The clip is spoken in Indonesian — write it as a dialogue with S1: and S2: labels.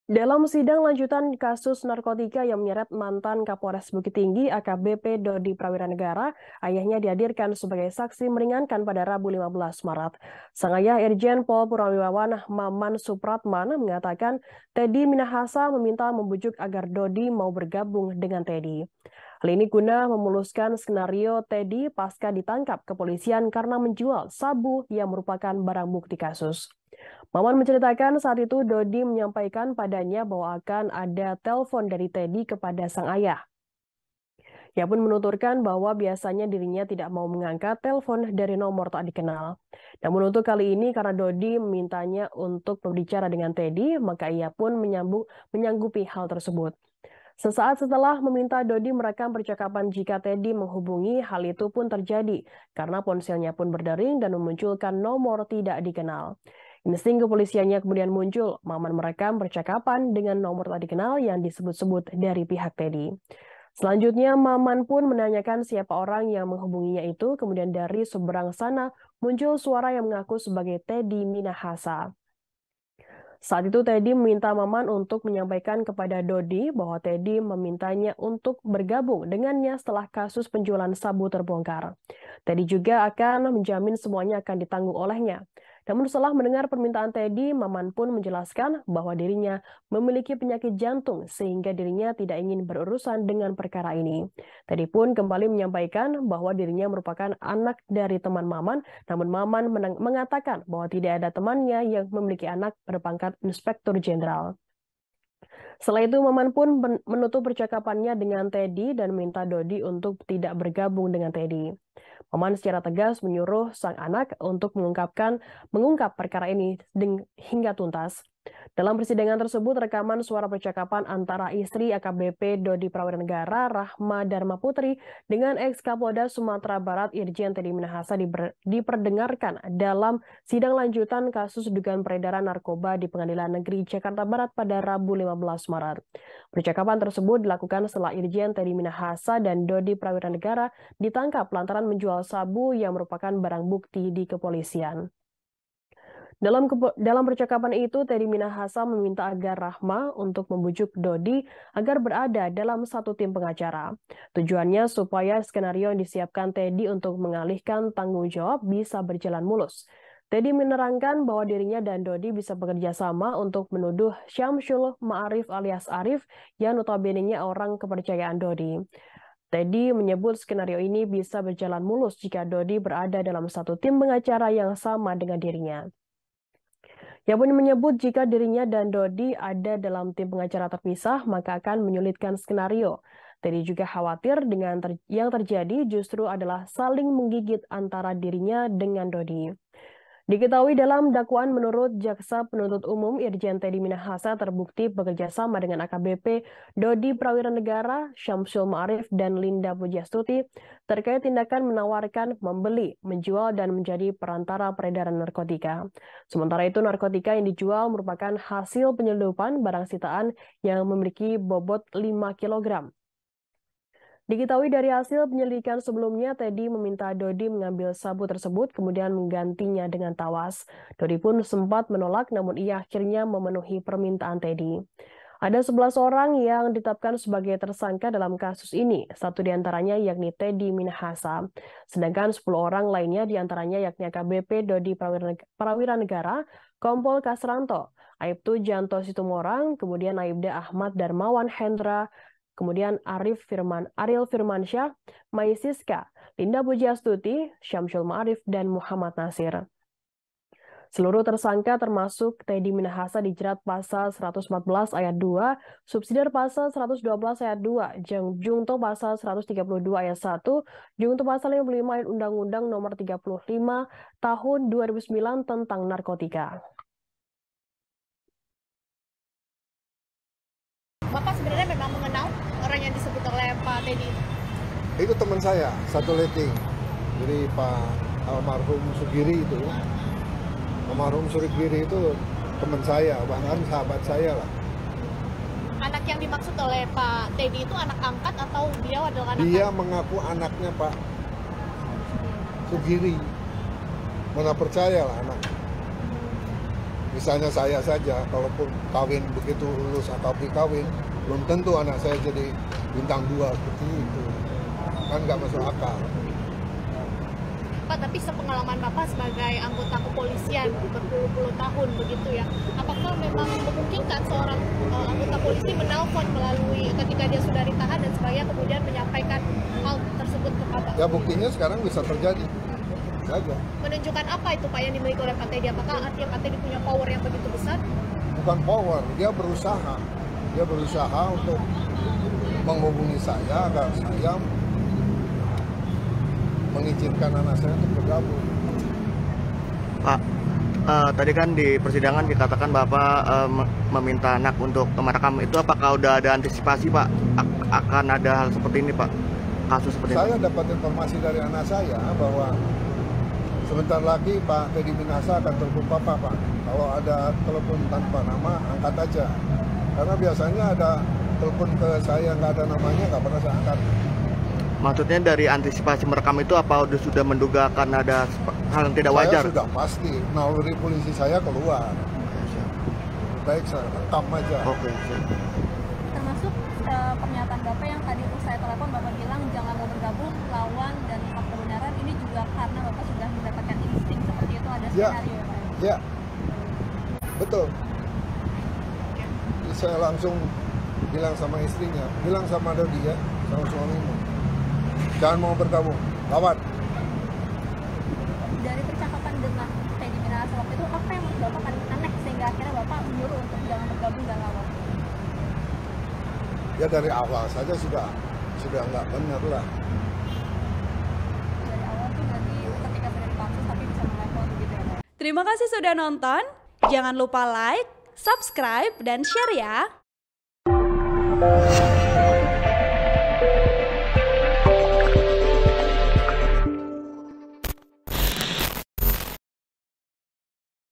S1: Dalam sidang lanjutan kasus narkotika yang menyeret mantan Kapolres Bukit Tinggi AKBP Dodi Prawiranegara, ayahnya dihadirkan sebagai saksi meringankan pada Rabu 15 Maret. Sang ayah Irjen Pol Purnawirawan Maman Supratman mengatakan Teddy Minahasa meminta membujuk agar Dodi mau bergabung dengan Teddy. Hal ini guna memuluskan skenario Teddy pasca ditangkap kepolisian karena menjual sabu yang merupakan barang bukti kasus. Maman menceritakan saat itu Dodi menyampaikan padanya bahwa akan ada telepon dari Teddy kepada sang ayah. Ia pun menuturkan bahwa biasanya dirinya tidak mau mengangkat telepon dari nomor tak dikenal. Namun untuk kali ini karena Dodi memintanya untuk berbicara dengan Teddy, maka ia pun menyanggupi hal tersebut. Sesaat setelah meminta Dodi merekam percakapan jika Teddy menghubungi, hal itu pun terjadi karena ponselnya pun berdering dan memunculkan nomor tidak dikenal. Insting kepolisiannya kemudian muncul, Maman merekam percakapan dengan nomor tak dikenal yang disebut-sebut dari pihak Teddy. Selanjutnya, Maman pun menanyakan siapa orang yang menghubunginya itu, kemudian dari seberang sana muncul suara yang mengaku sebagai Teddy Minahasa. Saat itu Teddy meminta Maman untuk menyampaikan kepada Dodi bahwa Teddy memintanya untuk bergabung dengannya setelah kasus penjualan sabu terbongkar. Teddy juga akan menjamin semuanya akan ditanggung olehnya. Namun setelah mendengar permintaan Teddy, Maman pun menjelaskan bahwa dirinya memiliki penyakit jantung sehingga dirinya tidak ingin berurusan dengan perkara ini. Teddy pun kembali menyampaikan bahwa dirinya merupakan anak dari teman Maman, namun Maman mengatakan bahwa tidak ada temannya yang memiliki anak berpangkat inspektur jenderal. Setelah itu, Maman pun menutup percakapannya dengan Teddy dan minta Dodi untuk tidak bergabung dengan Teddy. Maman secara tegas menyuruh sang anak untuk mengungkap perkara ini hingga tuntas. Dalam persidangan tersebut, rekaman suara percakapan antara istri AKBP Dodi Prawiranegara, Rahma Dharma Putri, dengan ex-Kapolda Sumatera Barat Irjen Teddy Minahasa diperdengarkan dalam sidang lanjutan kasus dugaan peredaran narkoba di Pengadilan Negeri Jakarta Barat pada Rabu 15 Maret. Percakapan tersebut dilakukan setelah Irjen Teddy Minahasa dan Dodi Prawiranegara ditangkap lantaran menjual sabu yang merupakan barang bukti di kepolisian. Dalam percakapan itu, Teddy Minahasa meminta agar Rahma untuk membujuk Dodi agar berada dalam satu tim pengacara. Tujuannya supaya skenario yang disiapkan Teddy untuk mengalihkan tanggung jawab bisa berjalan mulus. Teddy menerangkan bahwa dirinya dan Dodi bisa bekerja sama untuk menuduh Syamsul Ma'arif alias Arif yang notabene-nya orang kepercayaan Dodi. Teddy menyebut skenario ini bisa berjalan mulus jika Dodi berada dalam satu tim pengacara yang sama dengan dirinya. Ia pun menyebut jika dirinya dan Dodi ada dalam tim pengacara terpisah, maka akan menyulitkan skenario. Teddy juga khawatir dengan yang terjadi justru adalah saling menggigit antara dirinya dengan Dodi. Diketahui dalam dakwaan menurut Jaksa Penuntut Umum Irjen Teddy Minahasa terbukti bekerja sama dengan AKBP Dodi Prawiranegara, Syamsul Ma'arif, dan Linda Pujastuti terkait tindakan menawarkan, membeli, menjual, dan menjadi perantara peredaran narkotika. Sementara itu narkotika yang dijual merupakan hasil penyelundupan barang sitaan yang memiliki bobot 5 kg. Diketahui dari hasil penyelidikan sebelumnya, Teddy meminta Dodi mengambil sabu tersebut kemudian menggantinya dengan tawas. Dodi pun sempat menolak namun ia akhirnya memenuhi permintaan Teddy. Ada 11 orang yang ditetapkan sebagai tersangka dalam kasus ini, satu diantaranya yakni Teddy Minahasa. Sedangkan 10 orang lainnya diantaranya yakni AKBP Dodi Prawiranegara, Kompol Kasranto, Aibtu Janto Situmorang, kemudian Aibda Ahmad Darmawan Hendra, kemudian Ariel Firmansyah, Mai Siska, Linda Pujiastuti, Syamsul Ma'arif, dan Muhammad Nasir. Seluruh tersangka termasuk Teddy Minahasa dijerat pasal 114 ayat 2, subsidiar pasal 112 ayat 2, Jungto pasal 132 ayat 1, Jungto pasal 55 ayat Undang-Undang Nomor 35 Tahun 2009 tentang narkotika.
S2: Bapak sebenarnya memang mengenal orang yang disebut oleh Pak Teddy?
S3: Itu teman saya, satu letting. Jadi Pak almarhum Sugiri itu, almarhum Sugiri itu teman saya, bahkan sahabat saya lah.
S2: Anak yang dimaksud oleh Pak Teddy itu anak angkat atau beliau adalah anak?
S3: Dia mengaku anaknya Pak Sugiri. Mana percaya lah anak. Misalnya saya saja, kalaupun kawin begitu lulus akabri kawin, belum tentu anak saya jadi bintang 2 seperti itu. Kan nggak masuk akal.
S2: Pak, tapi sepengalaman Bapak sebagai anggota kepolisian berpuluh-puluh tahun begitu ya, apakah memang memungkinkan seorang anggota polisi menelpon melalui ketika dia sudah ditahan dan sebagainya kemudian menyampaikan hal tersebut ke Bapak?
S3: Ya buktinya sekarang bisa terjadi. Saja.
S2: Menunjukkan apa itu Pak yang dimiliki oleh Pak Teddy? Apakah artinya Pak Teddy punya power yang begitu besar?
S3: Bukan power, dia berusaha. Dia berusaha untuk menghubungi saya agar saya mengizinkan anak saya untuk bergabung.
S4: Pak, tadi kan di persidangan dikatakan Bapak meminta anak untuk merekam. Itu apakah udah ada antisipasi Pak akan ada hal seperti ini Pak? Kasus seperti ini? Saya
S3: dapat informasi dari anak saya bahwa sebentar lagi Pak Teddy Minahasa akan telepon Papa, Pak. Kalau ada telepon tanpa nama, angkat aja. Karena biasanya ada telepon ke saya nggak ada namanya, nggak pernah saya angkat.
S4: Maksudnya dari antisipasi merekam itu apa sudah menduga akan ada hal yang tidak wajar?
S3: Saya sudah pasti, naluri polisi saya keluar. Baik, saya rekam aja.
S4: Oke.
S5: Termasuk pernyataan Bapak yang tadi saya telepon, Bapak bilang jangan mau bergabung, lawan dan hak kebenaran, ini juga karena Bapak sudah mendapatkan insting seperti itu, ada skenario ya Pak?
S3: Ya, betul. Saya langsung bilang sama istrinya, bilang sama Dodi ya, sama suamimu, jangan mau bergabung, lawan.
S5: Dari percakapan dengan Teddy Minahasa waktu itu, apa yang menurut Bapak paling aneh sehingga akhirnya Bapak menyuruh untuk jangan bergabung dan lawan?
S3: Ya dari awal saja sudah nggak benar lah.
S5: Dari awal tuh berarti ketika sudah dipaksa tapi bisa melevel begitu ya Pak?
S6: Terima kasih sudah nonton. Jangan lupa like, subscribe, dan share ya.